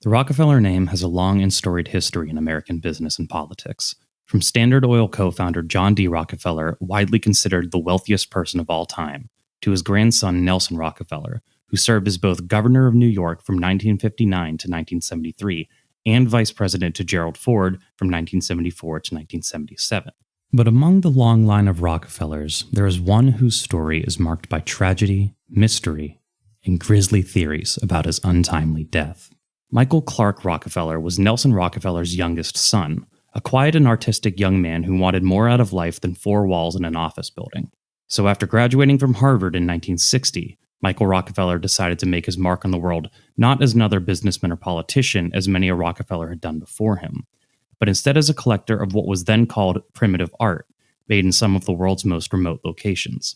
The Rockefeller name has a long and storied history in American business and politics. From Standard Oil co-founder John D. Rockefeller, widely considered the wealthiest person of all time, to his grandson Nelson Rockefeller, who served as both governor of New York from 1959 to 1973 and vice president to Gerald Ford from 1974 to 1977. But among the long line of Rockefellers, there is one whose story is marked by tragedy, mystery, and grisly theories about his untimely death. Michael Clark Rockefeller was Nelson Rockefeller's youngest son, a quiet and artistic young man who wanted more out of life than four walls in an office building. So after graduating from Harvard in 1960, Michael Rockefeller decided to make his mark on the world not as another businessman or politician as many a Rockefeller had done before him, but instead as a collector of what was then called primitive art, made in some of the world's most remote locations.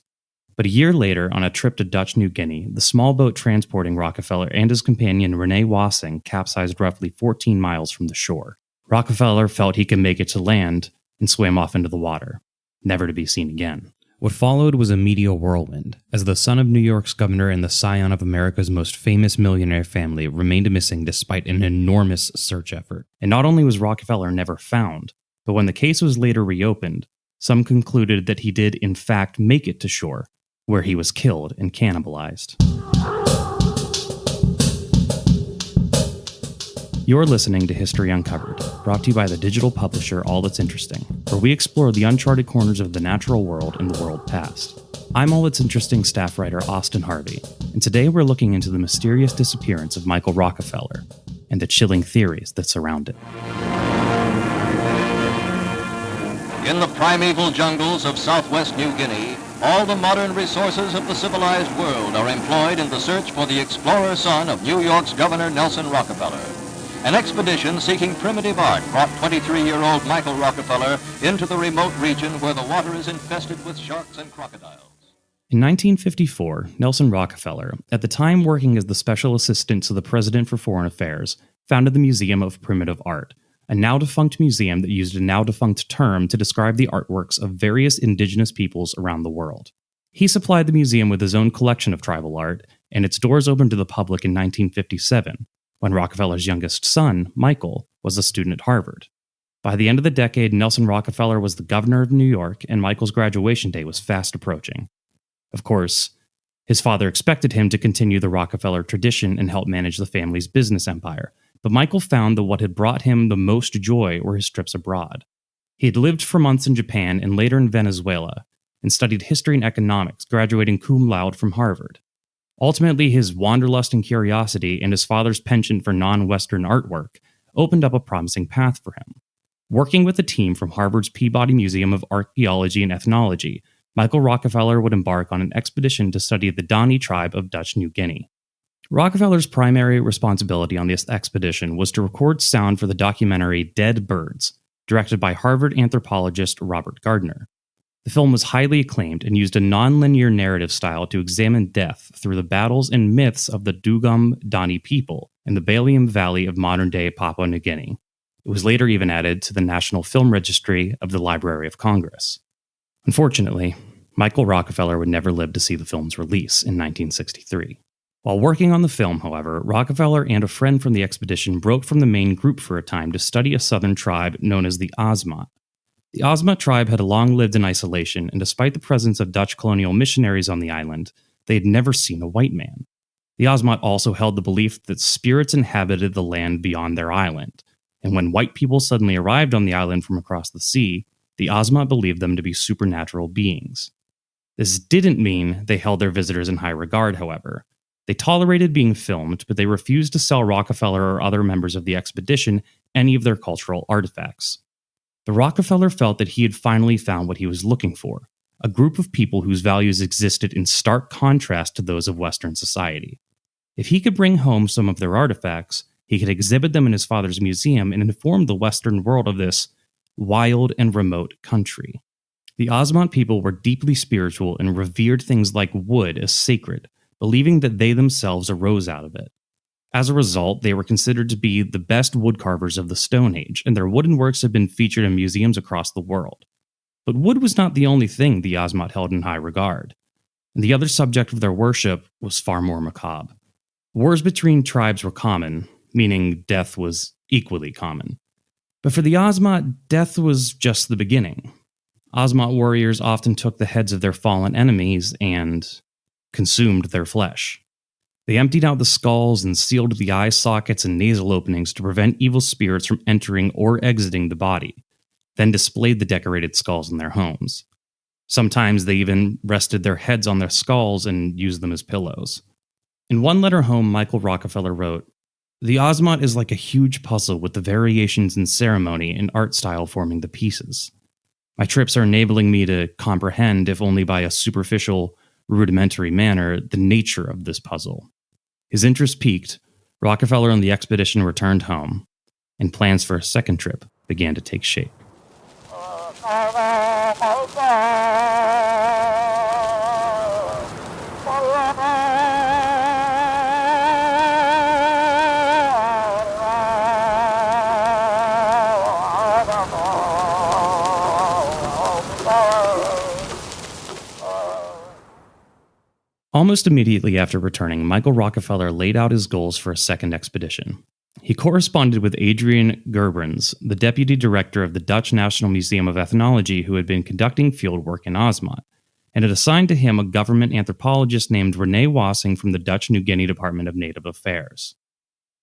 But a year later, on a trip to Dutch New Guinea, the small boat transporting Rockefeller and his companion Rene Wassing capsized roughly 14 miles from the shore. Rockefeller felt he could make it to land and swam off into the water, never to be seen again. What followed was a media whirlwind, as the son of New York's governor and the scion of America's most famous millionaire family remained missing despite an enormous search effort. And not only was Rockefeller never found, but when the case was later reopened, some concluded that he did in fact make it to shore, where he was killed and cannibalized. You're listening to History Uncovered, brought to you by the digital publisher All That's Interesting, where we explore the uncharted corners of the natural world and the world past. I'm All That's Interesting staff writer Austin Harvey, and today we're looking into the mysterious disappearance of Michael Rockefeller and the chilling theories that surround it. In the primeval jungles of southwest New Guinea, all the modern resources of the civilized world are employed in the search for the explorer son of New York's Governor Nelson Rockefeller. An expedition seeking primitive art brought 23-year-old Michael Rockefeller into the remote region where the water is infested with sharks and crocodiles. In 1954, Nelson Rockefeller, at the time working as the special assistant to the President for Foreign Affairs, founded the Museum of Primitive Art, a now-defunct museum that used a now-defunct term to describe the artworks of various indigenous peoples around the world. He supplied the museum with his own collection of tribal art, and its doors opened to the public in 1957, when Rockefeller's youngest son, Michael, was a student at Harvard. By the end of the decade, Nelson Rockefeller was the governor of New York, and Michael's graduation day was fast approaching. Of course, his father expected him to continue the Rockefeller tradition and help manage the family's business empire, but Michael found that what had brought him the most joy were his trips abroad. He had lived for months in Japan and later in Venezuela, and studied history and economics, graduating cum laude from Harvard. Ultimately, his wanderlust and curiosity and his father's penchant for non-Western artwork opened up a promising path for him. Working with a team from Harvard's Peabody Museum of Archaeology and Ethnology, Michael Rockefeller would embark on an expedition to study the Dani tribe of Dutch New Guinea. Rockefeller's primary responsibility on this expedition was to record sound for the documentary Dead Birds, directed by Harvard anthropologist Robert Gardner. The film was highly acclaimed and used a non-linear narrative style to examine death through the battles and myths of the Dugum Dani people in the Balium Valley of modern-day Papua New Guinea. It was later even added to the National Film Registry of the Library of Congress. Unfortunately, Michael Rockefeller would never live to see the film's release in 1963. While working on the film, however, Rockefeller and a friend from the expedition broke from the main group for a time to study a southern tribe known as the Asmat. The Asmat tribe had long lived in isolation, and despite the presence of Dutch colonial missionaries on the island, they had never seen a white man. The Asmat also held the belief that spirits inhabited the land beyond their island, and when white people suddenly arrived on the island from across the sea, the Asmat believed them to be supernatural beings. This didn't mean they held their visitors in high regard, however. They tolerated being filmed, but they refused to sell Rockefeller or other members of the expedition any of their cultural artifacts. The Rockefeller felt that he had finally found what he was looking for, a group of people whose values existed in stark contrast to those of Western society. If he could bring home some of their artifacts, he could exhibit them in his father's museum and inform the Western world of this wild and remote country. The Asmat people were deeply spiritual and revered things like wood as sacred, believing that they themselves arose out of it. As a result, they were considered to be the best woodcarvers of the Stone Age, and their wooden works have been featured in museums across the world. But wood was not the only thing the Asmat held in high regard, and the other subject of their worship was far more macabre. Wars between tribes were common, meaning death was equally common. But for the Asmat, death was just the beginning. Asmat warriors often took the heads of their fallen enemies and consumed their flesh. They emptied out the skulls and sealed the eye sockets and nasal openings to prevent evil spirits from entering or exiting the body, then displayed the decorated skulls in their homes. Sometimes they even rested their heads on their skulls and used them as pillows. In one letter home, Michael Rockefeller wrote, "The Asmat is like a huge puzzle with the variations in ceremony and art style forming the pieces. My trips are enabling me to comprehend, if only by a superficial, rudimentary manner, the nature of this puzzle." His interest piqued, Rockefeller and the expedition returned home, and plans for a second trip began to take shape. Almost immediately after returning, Michael Rockefeller laid out his goals for a second expedition. He corresponded with Adrian Gerbrans, the deputy director of the Dutch National Museum of Ethnology, who had been conducting fieldwork in Asmat, and had assigned to him a government anthropologist named René Wassing from the Dutch New Guinea Department of Native Affairs.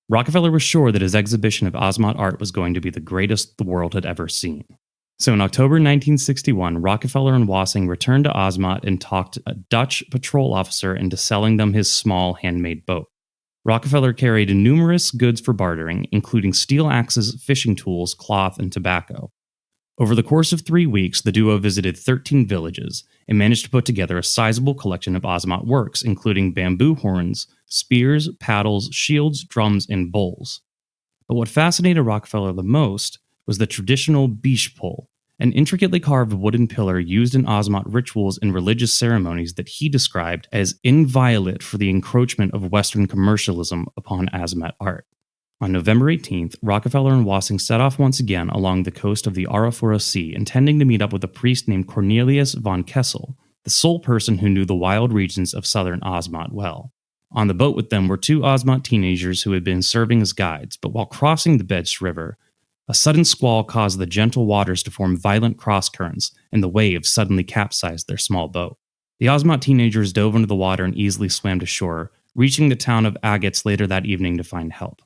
Rockefeller was sure that his exhibition of Asmat art was going to be the greatest the world had ever seen. So in October 1961, Rockefeller and Wassing returned to Asmat and talked a Dutch patrol officer into selling them his small handmade boat. Rockefeller carried numerous goods for bartering, including steel axes, fishing tools, cloth, and tobacco. Over the course of 3 weeks, the duo visited 13 villages and managed to put together a sizable collection of Asmat works, including bamboo horns, spears, paddles, shields, drums, and bowls. But what fascinated Rockefeller the most was the traditional biche pole, an intricately carved wooden pillar used in Asmat rituals and religious ceremonies that he described as inviolate for the encroachment of Western commercialism upon Asmat art. On November 18th, Rockefeller and Wassing set off once again along the coast of the Arafura Sea, intending to meet up with a priest named Cornelius von Kessel, the sole person who knew the wild regions of southern Asmat well. On the boat with them were 2 Asmat teenagers who had been serving as guides, but while crossing the Bedj River, a sudden squall caused the gentle waters to form violent cross-currents, and the waves suddenly capsized their small boat. The Asmat teenagers dove into the water and easily swam to shore, reaching the town of Agats later that evening to find help.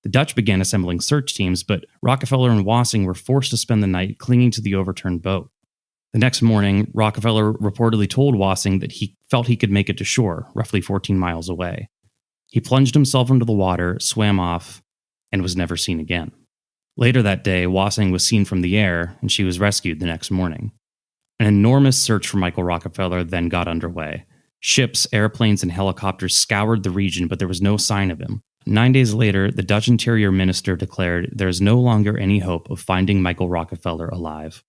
The Dutch began assembling search teams, but Rockefeller and Wassing were forced to spend the night clinging to the overturned boat. The next morning, Rockefeller reportedly told Wassing that he felt he could make it to shore, roughly 14 miles away. He plunged himself into the water, swam off, and was never seen again. Later that day, Wassing was seen from the air, and she was rescued the next morning. An enormous search for Michael Rockefeller then got underway. Ships, airplanes, and helicopters scoured the region, but there was no sign of him. 9 days later, the Dutch Interior Minister declared there is no longer any hope of finding Michael Rockefeller alive.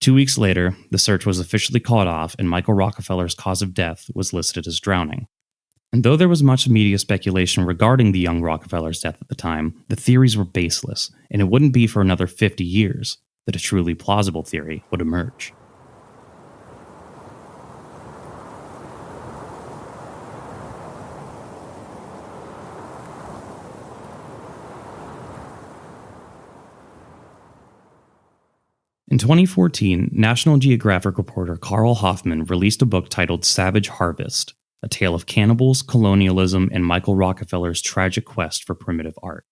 2 weeks later, the search was officially called off, and Michael Rockefeller's cause of death was listed as drowning. And though there was much media speculation regarding the young Rockefeller's death at the time, the theories were baseless, and it wouldn't be for another 50 years that a truly plausible theory would emerge. In 2014, National Geographic reporter Carl Hoffman released a book titled Savage Harvest, a tale of cannibals, colonialism, and Michael Rockefeller's tragic quest for primitive art.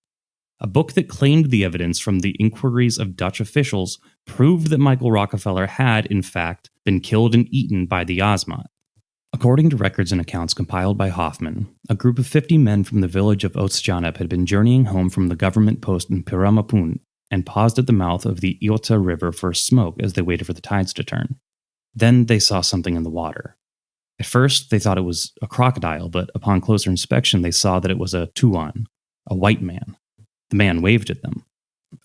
A book that claimed the evidence from the inquiries of Dutch officials proved that Michael Rockefeller had, in fact, been killed and eaten by the Asmat. According to records and accounts compiled by Hoffman, a group of 50 men from the village of Oostjanep had been journeying home from the government post in Piramapun and paused at the mouth of the Iota River for a smoke as they waited for the tides to turn. Then they saw something in the water. At first, they thought it was a crocodile, but upon closer inspection, they saw that it was a Tuan, a white man. The man waved at them.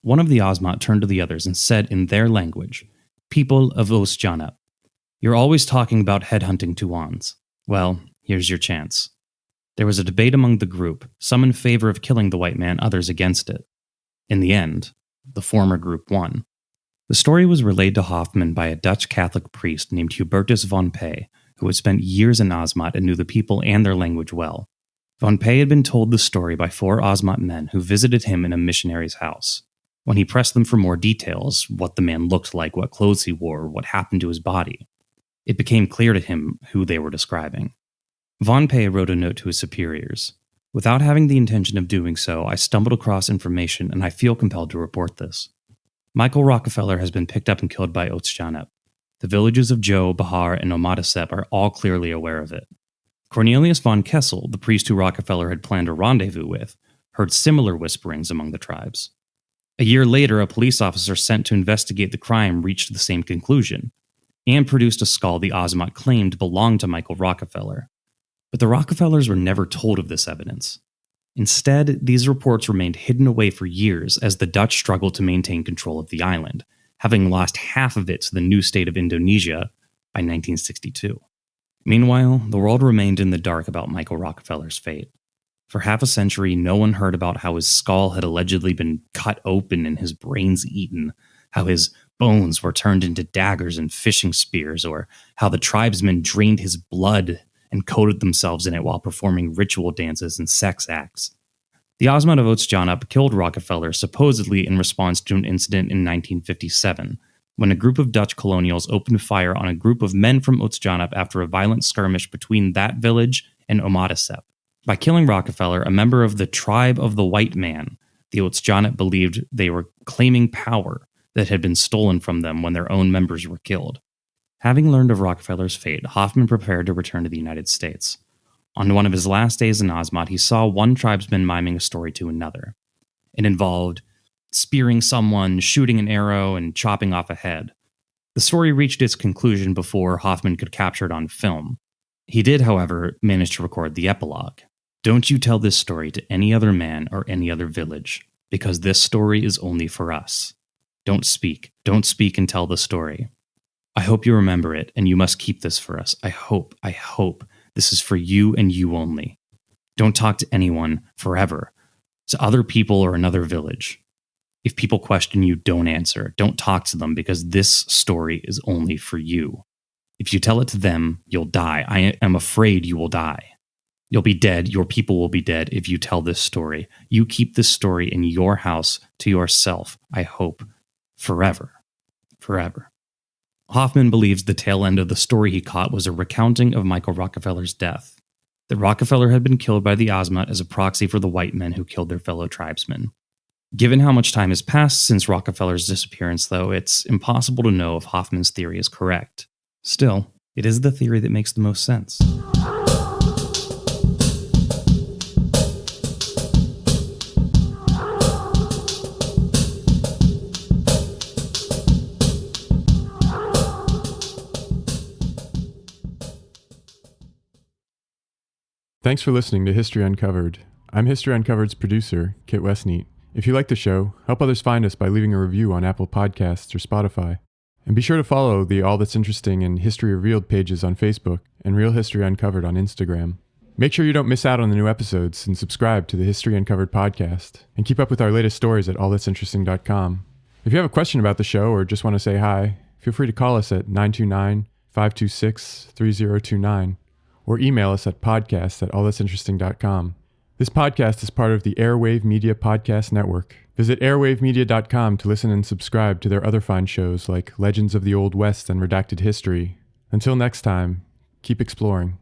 One of the Asmat turned to the others and said in their language, "People of Oostjanep, you're always talking about headhunting Tuans. Well, here's your chance." There was a debate among the group, some in favor of killing the white man, others against it. In the end, the former group won. The story was relayed to Hoffman by a Dutch Catholic priest named Hubertus von Pey, who had spent years in Asmat and knew the people and their language well. Von Pey had been told the story by 4 Asmat men who visited him in a missionary's house. When he pressed them for more details, what the man looked like, what clothes he wore, what happened to his body, it became clear to him who they were describing. Von Pey wrote a note to his superiors. Without having the intention of doing so, I stumbled across information and I feel compelled to report this. Michael Rockefeller has been picked up and killed by Otsjanep. The villages of Jo, Bahar, and Omadasep are all clearly aware of it. Cornelius von Kessel, the priest who Rockefeller had planned a rendezvous with, heard similar whisperings among the tribes. A year later, a police officer sent to investigate the crime reached the same conclusion, and produced a skull the Asmat claimed belonged to Michael Rockefeller. But the Rockefellers were never told of this evidence. Instead, these reports remained hidden away for years as the Dutch struggled to maintain control of the island, having lost half of it to the new state of Indonesia by 1962. Meanwhile, the world remained in the dark about Michael Rockefeller's fate. For half a century, no one heard about how his skull had allegedly been cut open and his brains eaten, how his bones were turned into daggers and fishing spears, or how the tribesmen drained his blood and coated themselves in it while performing ritual dances and sex acts. The Asmat of Otsjanep killed Rockefeller supposedly in response to an incident in 1957, when a group of Dutch colonials opened fire on a group of men from Otsjanep after a violent skirmish between that village and Omadasep. By killing Rockefeller, a member of the tribe of the white man, the Otsjanep believed they were claiming power that had been stolen from them when their own members were killed. Having learned of Rockefeller's fate, Hoffman prepared to return to the United States. On one of his last days in Asmat, he saw one tribesman miming a story to another. It involved spearing someone, shooting an arrow, and chopping off a head. The story reached its conclusion before Hoffman could capture it on film. He did, however, manage to record the epilogue. Don't you tell this story to any other man or any other village, because this story is only for us. Don't speak and tell the story. I hope you remember it, and you must keep this for us. I hope this is for you and you only. Don't talk to anyone forever, to other people or another village. If people question you, don't answer. Don't talk to them, because this story is only for you. If you tell it to them, you'll die. I am afraid you will die. You'll be dead. Your people will be dead if you tell this story. You keep this story in your house to yourself, I hope, forever. Forever. Hoffman believes the tail end of the story he caught was a recounting of Michael Rockefeller's death, that Rockefeller had been killed by the Asmat as a proxy for the white men who killed their fellow tribesmen. Given how much time has passed since Rockefeller's disappearance, though, it's impossible to know if Hoffman's theory is correct. Still, it is the theory that makes the most sense. Thanks for listening to History Uncovered. I'm History Uncovered's producer, Kit Westneat. If you like the show, help others find us by leaving a review on Apple Podcasts or Spotify. And be sure to follow the All That's Interesting and History Revealed pages on Facebook and Real History Uncovered on Instagram. Make sure you don't miss out on the new episodes and subscribe to the History Uncovered podcast. And keep up with our latest stories at allthat'sinteresting.com. If you have a question about the show or just want to say hi, feel free to call us at 929-526-3029. or email us at podcast@allthat'sinteresting.com. This podcast is part of the Airwave Media Podcast Network. Visit airwavemedia.com to listen and subscribe to their other fine shows like Legends of the Old West and Redacted History. Until next time, keep exploring.